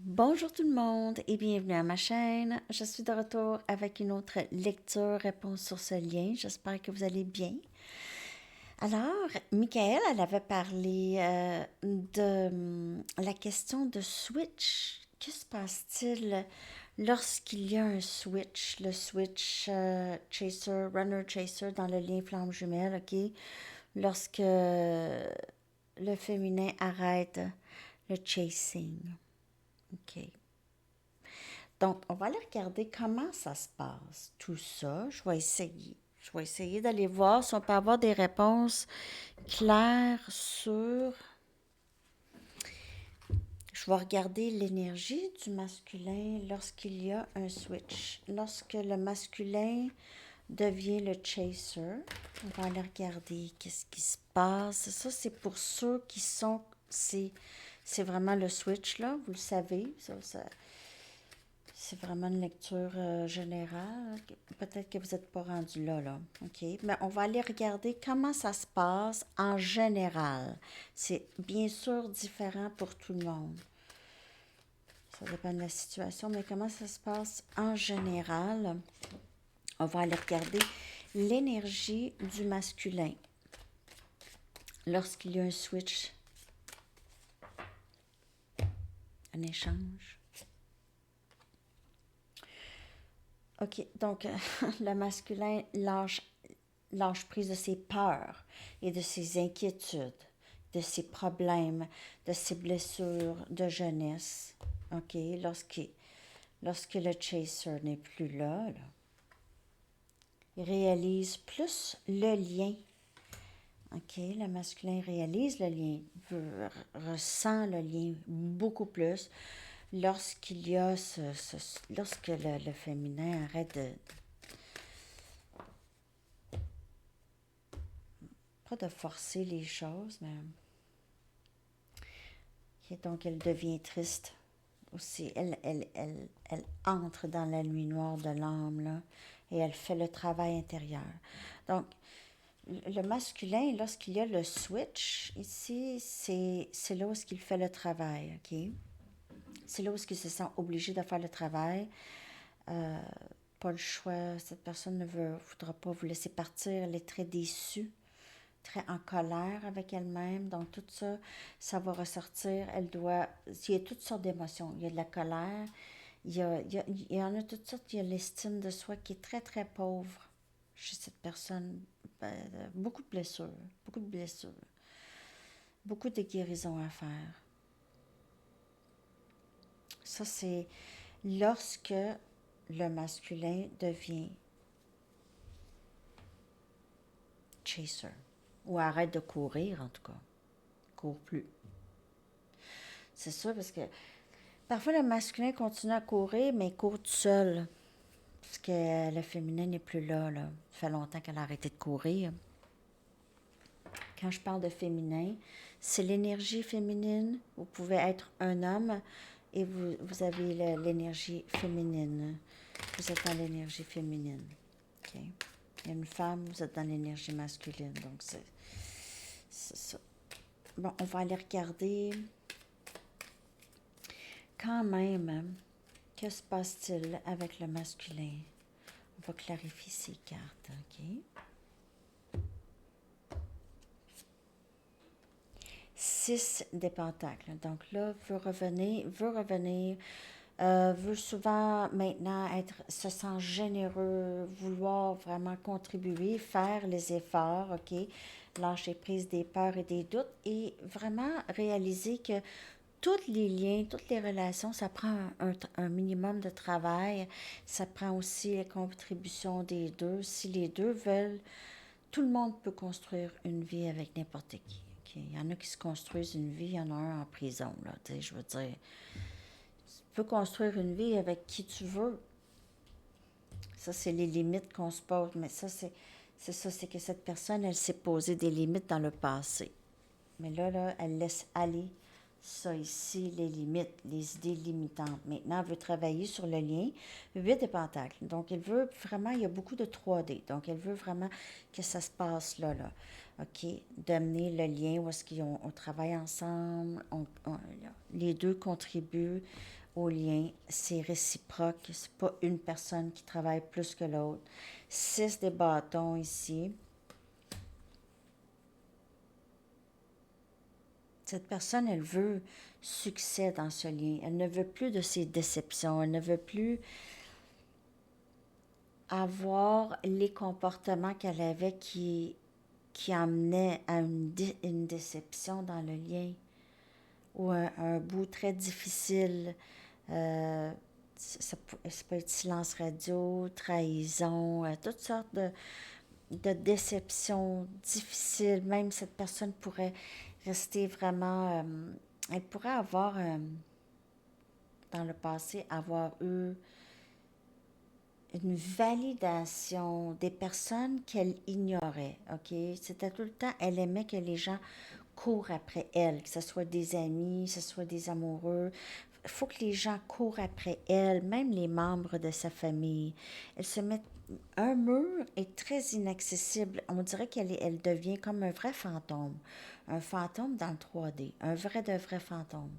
Bonjour tout le monde et bienvenue à ma chaîne. Je suis de retour avec une autre lecture-réponse sur ce lien. J'espère que vous allez bien. Alors, Michael, elle avait parlé de la question de switch. Que se passe-t-il lorsqu'il y a un switch, le switch chaser, runner chaser dans le lien flamme jumelle, ok? Lorsque le féminin arrête le chasing, ok? Donc, on va aller regarder comment ça se passe, tout ça. Je vais essayer. Je vais essayer d'aller voir si on peut avoir des réponses claires sur... Je vais regarder l'énergie du masculin lorsqu'il y a un switch. Lorsque le masculin devient le chaser, on va aller regarder qu'est-ce qui se passe. Ça, c'est pour ceux qui sont... C'est vraiment le switch, là, vous le savez. C'est vraiment une lecture générale. Peut-être que vous n'êtes pas rendu là, là. OK? Mais on va aller regarder comment ça se passe en général. C'est bien sûr différent pour tout le monde. Ça dépend de la situation, mais comment ça se passe en général? On va aller regarder l'énergie du masculin lorsqu'il y a un switch, un échange. OK, donc le masculin lâche prise de ses peurs et de ses inquiétudes, de ses problèmes, de ses blessures de jeunesse. OK, lorsque le chaser n'est plus là, il réalise plus le lien. OK, le masculin réalise le lien, ressent le lien beaucoup plus lorsqu'il y a lorsque le féminin arrête pas de forcer les choses, mais okay, donc elle devient triste aussi. Elle entre dans la nuit noire de l'âme, là, et elle fait le travail intérieur. Donc, le masculin, lorsqu'il y a le switch, ici, c'est là où il fait le travail, OK? C'est là où il se sent obligé de faire le travail. Pas le choix. Cette personne ne voudra pas vous laisser partir. Elle est très déçue, très en colère avec elle-même. Donc, tout ça, ça va ressortir. Il y a toutes sortes d'émotions. Il y a de la colère. Il y en a toutes sortes. Il y a l'estime de soi qui est très, très pauvre chez cette personne. Beaucoup de blessures. Beaucoup de blessures. Beaucoup de guérisons à faire. Ça, c'est lorsque le masculin devient chaser. Ou arrête de courir, en tout cas. Court plus. C'est ça, parce que parfois le masculin continue à courir, mais il court tout seul. Parce que le féminin n'est plus là, là. Ça fait longtemps qu'elle a arrêté de courir. Quand je parle de féminin, c'est l'énergie féminine. Vous pouvez être un homme et vous avez l'énergie féminine. Vous êtes dans l'énergie féminine. OK? Il y a une femme, vous êtes dans l'énergie masculine. Donc, c'est ça. Bon, on va aller regarder quand même, que se passe-t-il avec le masculin? On va clarifier ces cartes, OK? 6 des pentacles. Donc là, veut souvent maintenant se sent généreux, vouloir vraiment contribuer, faire les efforts, OK? Lâcher prise des peurs et des doutes et vraiment réaliser que tous les liens, toutes les relations, ça prend un minimum de travail. Ça prend aussi la contribution des deux. Si les deux veulent, tout le monde peut construire une vie avec n'importe qui. Okay? Il y en a qui se construisent une vie, il y en a un en prison. Là, je veux dire, tu peux construire une vie avec qui tu veux. Ça, c'est les limites qu'on se pose. Mais ça, c'est que cette personne, elle s'est posé des limites dans le passé. Mais là, elle laisse aller ça ici, les limites, les idées limitantes. Maintenant, elle veut travailler sur le lien 8 de pentacles. Donc, elle veut vraiment, il y a beaucoup de 3D. Donc, elle veut vraiment que ça se passe là. OK, d'amener le lien où est-ce on travaille ensemble, les deux contribuent au lien, c'est réciproque, c'est pas une personne qui travaille plus que l'autre. 6 des bâtons ici. Cette personne, elle veut succès dans ce lien. Elle ne veut plus de ses déceptions. Elle ne veut plus avoir les comportements qu'elle avait qui amenaient à une déception dans le lien ou un bout très difficile. Ça peut être silence radio, trahison, toutes sortes de déceptions difficiles. Même cette personne pourrait rester vraiment... elle pourrait avoir, dans le passé, avoir eu une validation des personnes qu'elle ignorait, OK? C'était tout le temps, elle aimait que les gens courent après elle, que ce soit des amis, que ce soit des amoureux. Il faut que les gens courent après elle, même les membres de sa famille. Elle se met... Un mur est très inaccessible. On dirait elle devient comme un vrai fantôme. Un fantôme dans le 3D. Un vrai de vrai fantôme.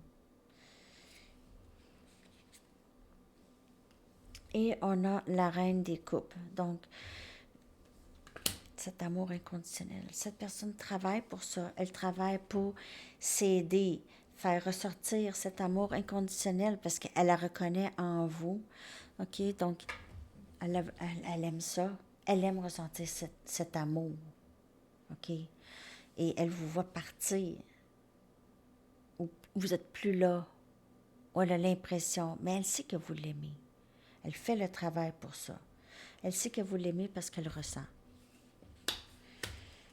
Et on a la reine des coupes. Donc, cet amour inconditionnel. Cette personne travaille pour ça. Elle travaille pour s'aider, faire ressortir cet amour inconditionnel parce qu'elle la reconnaît en vous. OK? Donc, elle aime ça. Elle aime ressentir cet amour. OK? Et elle vous voit partir. Ou vous n'êtes plus là. Ou elle a l'impression, mais elle sait que vous l'aimez. Elle fait le travail pour ça. Elle sait que vous l'aimez parce qu'elle ressent.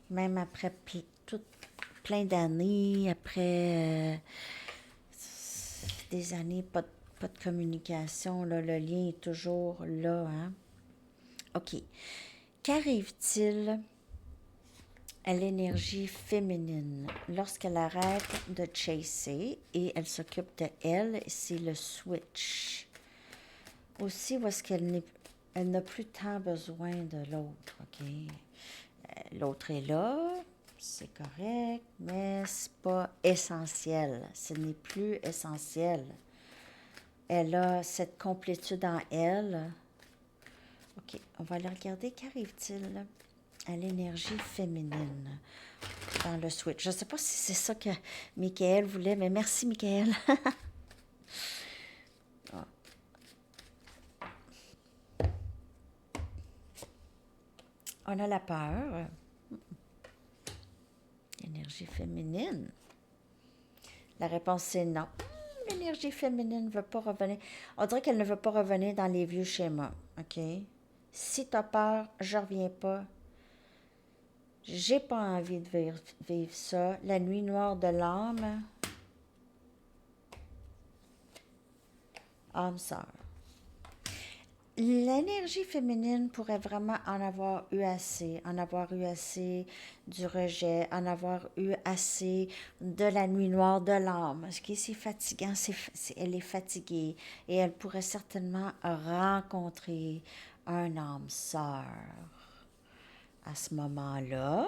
Même après plein d'années, après des années, pas de communication, là, le lien est toujours là. Hein? OK. Qu'arrive-t-il à l'énergie féminine lorsqu'elle arrête de chasser et elle s'occupe de elle? C'est le switch. Aussi, où est-ce elle n'a plus tant besoin de l'autre, OK? L'autre est là, c'est correct, mais c'est pas essentiel. Ce n'est plus essentiel. Elle a cette complétude en elle. OK, on va aller regarder qu'arrive-t-il à l'énergie féminine dans le switch. Je ne sais pas si c'est ça que Michael voulait, mais merci, Michael. On a la peur. Énergie féminine. La réponse, c'est non. L'énergie féminine ne veut pas revenir. On dirait qu'elle ne veut pas revenir dans les vieux schémas. OK? Si tu as peur, je reviens pas. J'ai pas envie de vivre ça. La nuit noire de l'âme. Âme sœur. L'énergie féminine pourrait vraiment en avoir eu assez du rejet, en avoir eu assez de la nuit noire de l'âme. Ce qui est si fatigant, elle est fatiguée et elle pourrait certainement rencontrer un âme sœur à ce moment-là.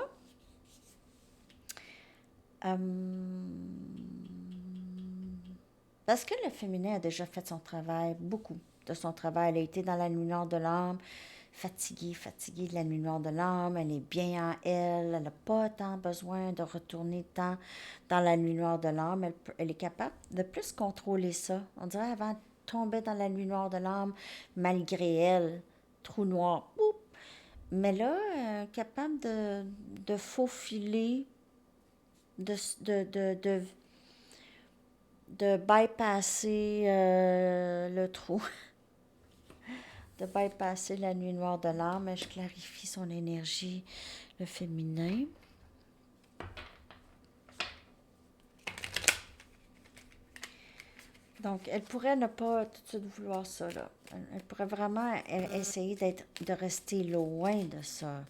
Parce que le féminin a déjà fait son travail, beaucoup de son travail. Elle a été dans la nuit noire de l'âme, fatiguée de la nuit noire de l'âme. Elle est bien en elle. Elle n'a pas tant besoin de retourner tant dans la nuit noire de l'âme. Elle est capable de plus contrôler ça. On dirait avant de tomber dans la nuit noire de l'âme, malgré elle, trou noir, boum. Mais là, capable de faufiler, de bypasser le trou, de bypasser la nuit noire de l'âme. Je clarifie son énergie, le féminin. Donc, elle pourrait ne pas tout de suite vouloir ça, là. Elle pourrait vraiment essayer de rester loin de ça.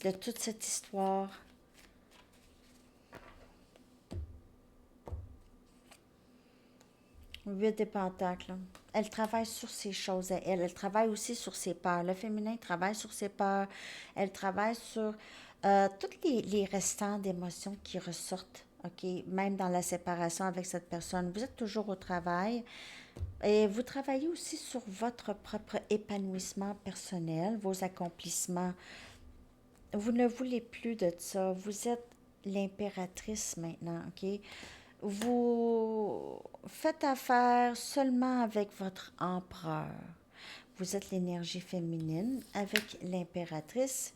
De toute cette histoire. 8 des pentacles. elle travaille sur ses choses à elle. Elle travaille aussi sur ses peurs. Le féminin travaille sur ses peurs. Elle travaille sur toutes les restants d'émotions qui ressortent. OK? Même dans la séparation avec cette personne. Vous êtes toujours au travail. Et vous travaillez aussi sur votre propre épanouissement personnel, vos accomplissements. Vous ne voulez plus de ça. Vous êtes l'impératrice maintenant, OK? Vous faites affaire seulement avec votre empereur. Vous êtes l'énergie féminine avec l'impératrice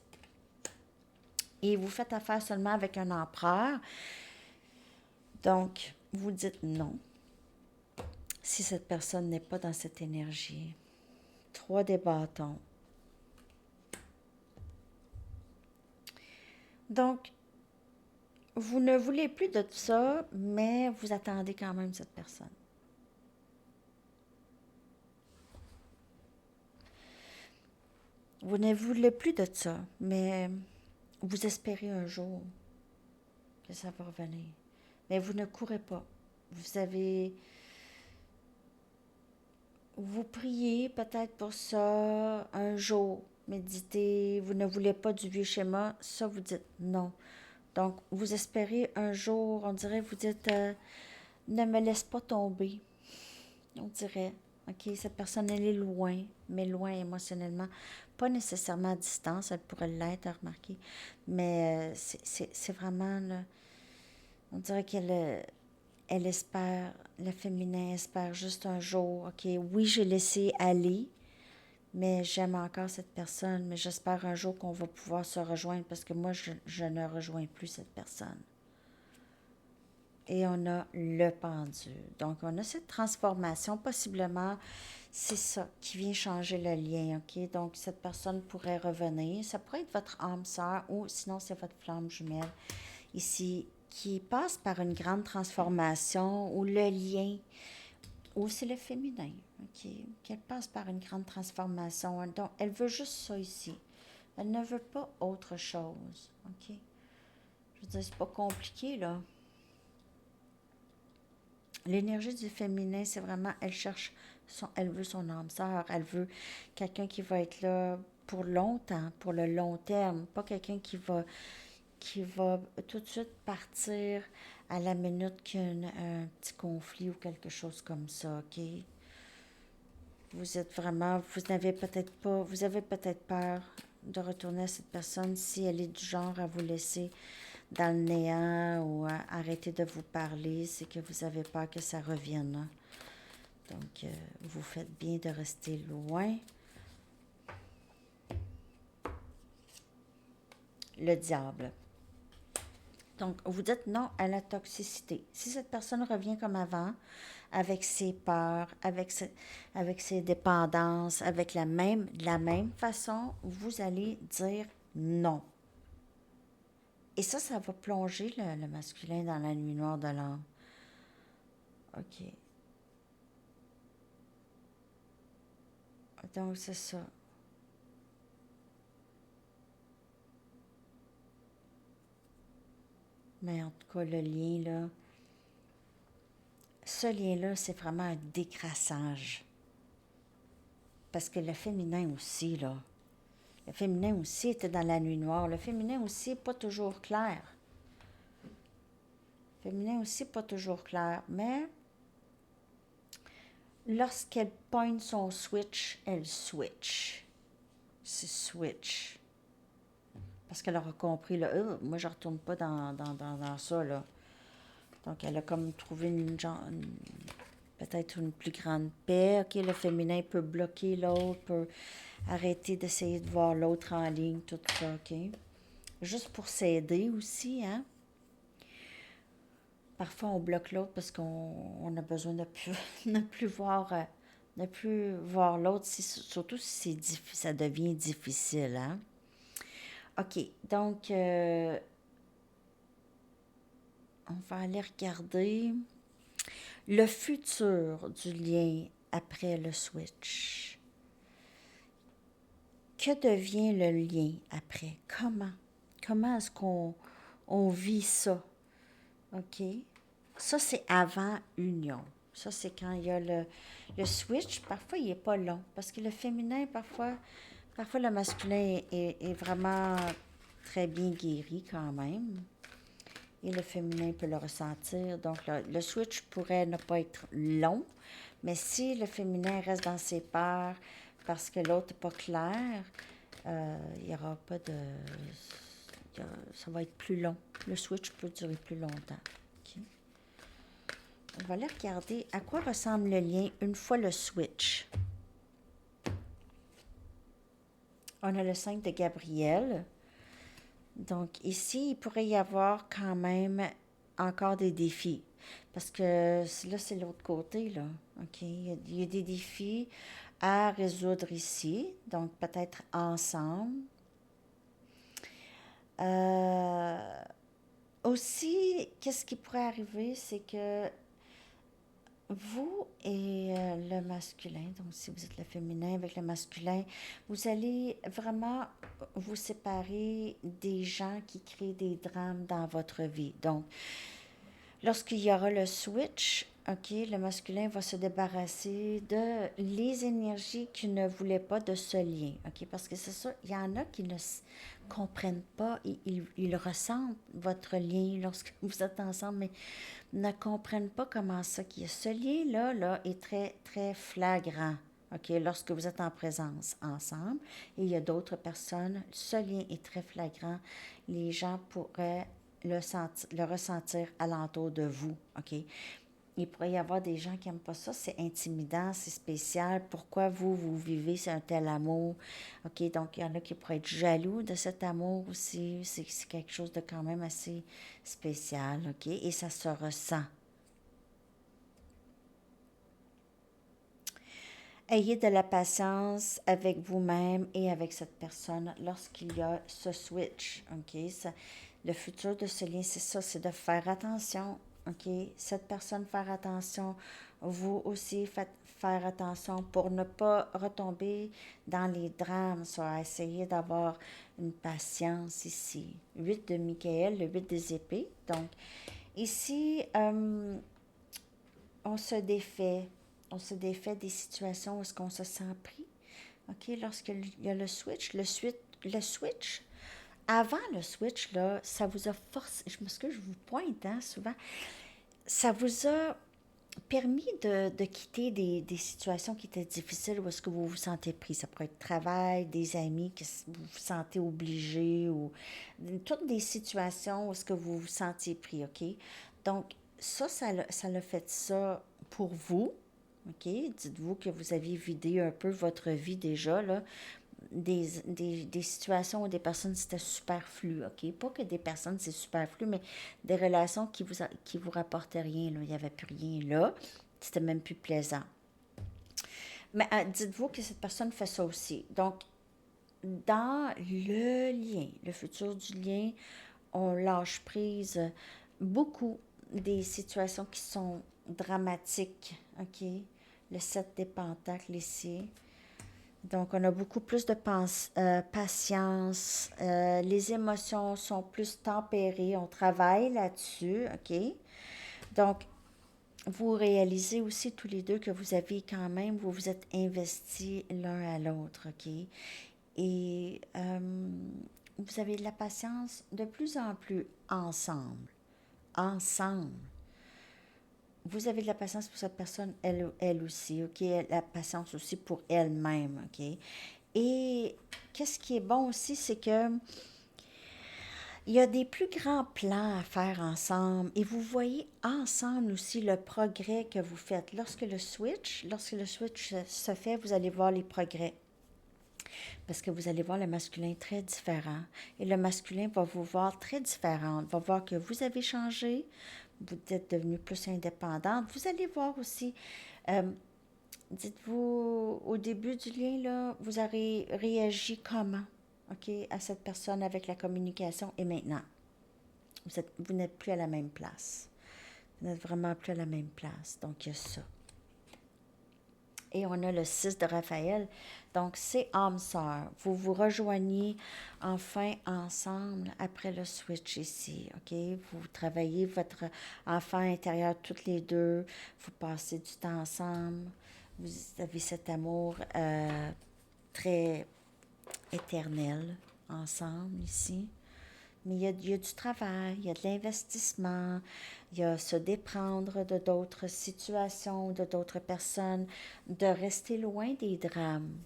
et vous faites affaire seulement avec un empereur. Donc, vous dites non si cette personne n'est pas dans cette énergie. 3 des bâtons. Donc, vous ne voulez plus de ça, mais vous attendez quand même cette personne. Vous ne voulez plus de ça, mais vous espérez un jour que ça va revenir. Mais vous ne courez pas. Vous priez peut-être pour ça un jour, méditez, vous ne voulez pas du vieux schéma, ça vous dites non. Donc, vous espérez un jour, on dirait, vous dites, ne me laisse pas tomber, on dirait. OK, cette personne, elle est loin, mais loin émotionnellement. Pas nécessairement à distance, elle pourrait l'être, remarquer. Mais c'est vraiment, là, on dirait elle espère, le féminin espère juste un jour. OK, oui, j'ai laissé aller, mais j'aime encore cette personne, mais j'espère un jour qu'on va pouvoir se rejoindre parce que moi, je ne rejoins plus cette personne. Et on a le pendule. Donc, on a cette transformation, possiblement, c'est ça qui vient changer le lien, OK? Donc, cette personne pourrait revenir. Ça pourrait être votre âme sœur ou sinon, c'est votre flamme jumelle ici qui passe par une grande transformation ou le lien, ou c'est le féminin, OK? Qu'elle passe par une grande transformation. Donc, elle veut juste ça ici. Elle ne veut pas autre chose, OK? Je veux dire, c'est pas compliqué, là. L'énergie du féminin, c'est vraiment, elle veut son âme sœur, elle veut quelqu'un qui va être là pour longtemps, pour le long terme, pas quelqu'un qui va tout de suite partir à la minute qu'il y a un petit conflit ou quelque chose comme ça, OK? Vous êtes vraiment, vous avez peut-être peur de retourner à cette personne si elle est du genre à vous laisser dans le néant ou à arrêter de vous parler, c'est que vous avez peur que ça revienne, hein? Donc, vous faites bien de rester loin. Le diable. Donc, vous dites non à la toxicité. Si cette personne revient comme avant, avec ses peurs, avec ses dépendances, avec de la même façon, vous allez dire non. Et ça va plonger le masculin dans la nuit noire de l'âme. OK. Donc, c'est ça. Mais en tout cas, le lien, là, ce lien-là, c'est vraiment un décrassage. Parce que le féminin aussi, là, le féminin aussi était dans la nuit noire. Le féminin aussi, pas toujours clair. Le féminin aussi, pas toujours clair. Mais lorsqu'elle pointe son switch, elle switch. C'est switch. Parce qu'elle aura compris, là, moi, je retourne pas dans ça, là. Donc, elle a comme trouvé peut-être une plus grande paix. OK, le féminin peut bloquer l'autre, peut arrêter d'essayer de voir l'autre en ligne, tout ça, OK? Juste pour s'aider aussi, hein? Parfois, on bloque l'autre parce qu'on a besoin de plus, ne plus voir l'autre, surtout si ça devient difficile, hein? OK, donc, on va aller regarder le futur du lien après le switch. Que devient le lien après? Comment? Comment est-ce qu'on vit ça? OK? Ça, c'est avant union. Ça, c'est quand il y a le switch. Parfois, il n'est pas long. Parce que le féminin, parfois le masculin est vraiment très bien guéri quand même. Et le féminin peut le ressentir. Donc, le switch pourrait ne pas être long. Mais si le féminin reste dans ses peurs parce que l'autre n'est pas clair, il n'y aura pas de... ça va être plus long. Le switch peut durer plus longtemps. Okay. On va aller regarder à quoi ressemble le lien une fois le switch. On a le 5 de Gabriel. Donc ici, il pourrait y avoir quand même encore des défis. Parce que là, c'est l'autre côté, là. OK? Il y a des défis à résoudre ici. Donc, peut-être ensemble. Aussi, qu'est-ce qui pourrait arriver, c'est que vous et le masculin, donc si vous êtes le féminin avec le masculin, vous allez vraiment vous séparer des gens qui créent des drames dans votre vie. Donc, lorsqu'il y aura le switch, OK, le masculin va se débarrasser de les énergies qui ne voulaient pas de ce lien, OK, parce que c'est ça, il y en a qui ne comprennent pas, ils ressentent votre lien lorsque vous êtes ensemble, mais ne comprennent pas comment ça, qu'il y a ce lien-là là, est très, très flagrant, OK, lorsque vous êtes en présence ensemble, et il y a d'autres personnes, ce lien est très flagrant, les gens pourraient le ressentir alentour de vous, OK? Il pourrait y avoir des gens qui n'aiment pas ça, c'est intimidant, c'est spécial. Pourquoi vous vivez un tel amour? OK, donc il y en a qui pourraient être jaloux de cet amour aussi. C'est quelque chose de quand même assez spécial, OK? Et ça se ressent. Ayez de la patience avec vous-même et avec cette personne lorsqu'il y a ce switch, OK? Le futur de ce lien, c'est ça, c'est de faire attention, OK? Cette personne, faire attention. Vous aussi, faites faire attention pour ne pas retomber dans les drames, soit essayer d'avoir une patience ici. 8 de Michael, le 8 des épées. Donc, ici, on se défait. On se défait des situations où est-ce qu'on se sent pris. OK? Lorsqu'il y a le switch, le switch, avant le switch, là, ça vous a forcé, je m'excuse, je vous pointe souvent, ça vous a permis de quitter des situations qui étaient difficiles où est-ce que vous vous sentez pris. Ça pourrait être travail, des amis que vous vous sentez obligé ou toutes des situations où est-ce que vous vous sentiez pris, OK? Donc, ça l'a fait ça pour vous, OK? Dites-vous que vous aviez vidé un peu votre vie déjà, là, des situations où des personnes c'était superflu, OK? Pas que des personnes c'est superflu, mais des relations qui vous rapportaient rien, là. Il n'y avait plus rien là. C'était même plus plaisant. Mais dites-vous que cette personne fait ça aussi. Donc, dans le lien, le futur du lien, on lâche prise beaucoup des situations qui sont dramatiques, OK? Le 7 des pentacles ici. Donc, on a beaucoup plus de patience. Les émotions sont plus tempérées. On travaille là-dessus, OK? Donc, vous réalisez aussi tous les deux que vous avez quand même, vous vous êtes investis l'un à l'autre, OK? Et vous avez de la patience de plus en plus ensemble. Ensemble. Vous avez de la patience pour cette personne, elle aussi, OK? La patience aussi pour elle-même, OK? Et qu'est-ce qui est bon aussi, c'est que il y a des plus grands plans à faire ensemble et vous voyez ensemble aussi le progrès que vous faites. Lorsque le switch se fait, vous allez voir les progrès. Parce que vous allez voir le masculin très différent. Et le masculin va vous voir très différente, va voir que vous avez changé, vous êtes devenu plus indépendante. Vous allez voir aussi, dites-vous, au début du lien, là, vous avez réagi comment, OK, à cette personne avec la communication et maintenant. Vous n'êtes plus à la même place. Vous n'êtes vraiment plus à la même place. Donc, il y a ça. Et on a le 6 de Raphaël. Donc, c'est âme sœur. Vous vous rejoignez enfin ensemble après le switch ici, OK? Vous travaillez votre enfant intérieur toutes les deux. Vous passez du temps ensemble. Vous avez cet amour très éternel ensemble ici. Mais il y a du travail, il y a de l'investissement, il y a se déprendre de d'autres situations, de d'autres personnes, de rester loin des drames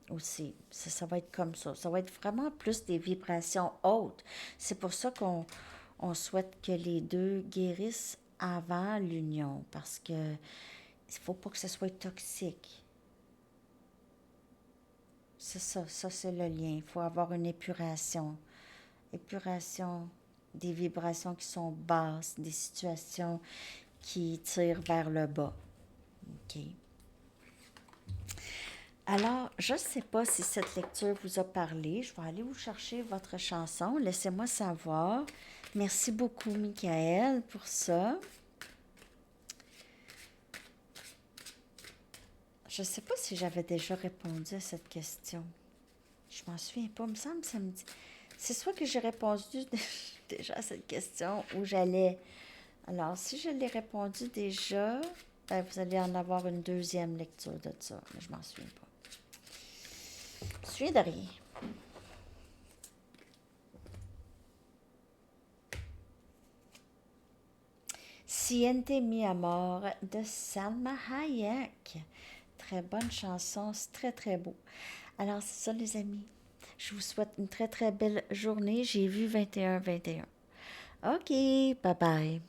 aussi. Ça va être comme ça. Ça va être vraiment plus des vibrations hautes. C'est pour ça qu'on souhaite que les deux guérissent avant l'union, parce que il faut pas que ce soit toxique. C'est ça c'est le lien. Il faut avoir une épuration des vibrations qui sont basses, des situations qui tirent vers le bas. OK. Alors, je ne sais pas si cette lecture vous a parlé. Je vais aller vous chercher votre chanson. Laissez-moi savoir. Merci beaucoup, Michael, pour ça. Je ne sais pas si j'avais déjà répondu à cette question. Je m'en souviens pas. Il me semble que ça me dit. C'est soit que j'ai répondu déjà à cette question ou j'allais. Alors, si je l'ai répondu déjà, ben, vous allez en avoir une deuxième lecture de ça. Mais je m'en souviens pas. Je me souviens de rien. Siente mi amor de Salma Hayek. Très bonne chanson, c'est très très beau. Alors c'est ça les amis. Je vous souhaite une très très belle journée. J'ai vu 21-21. OK, bye bye.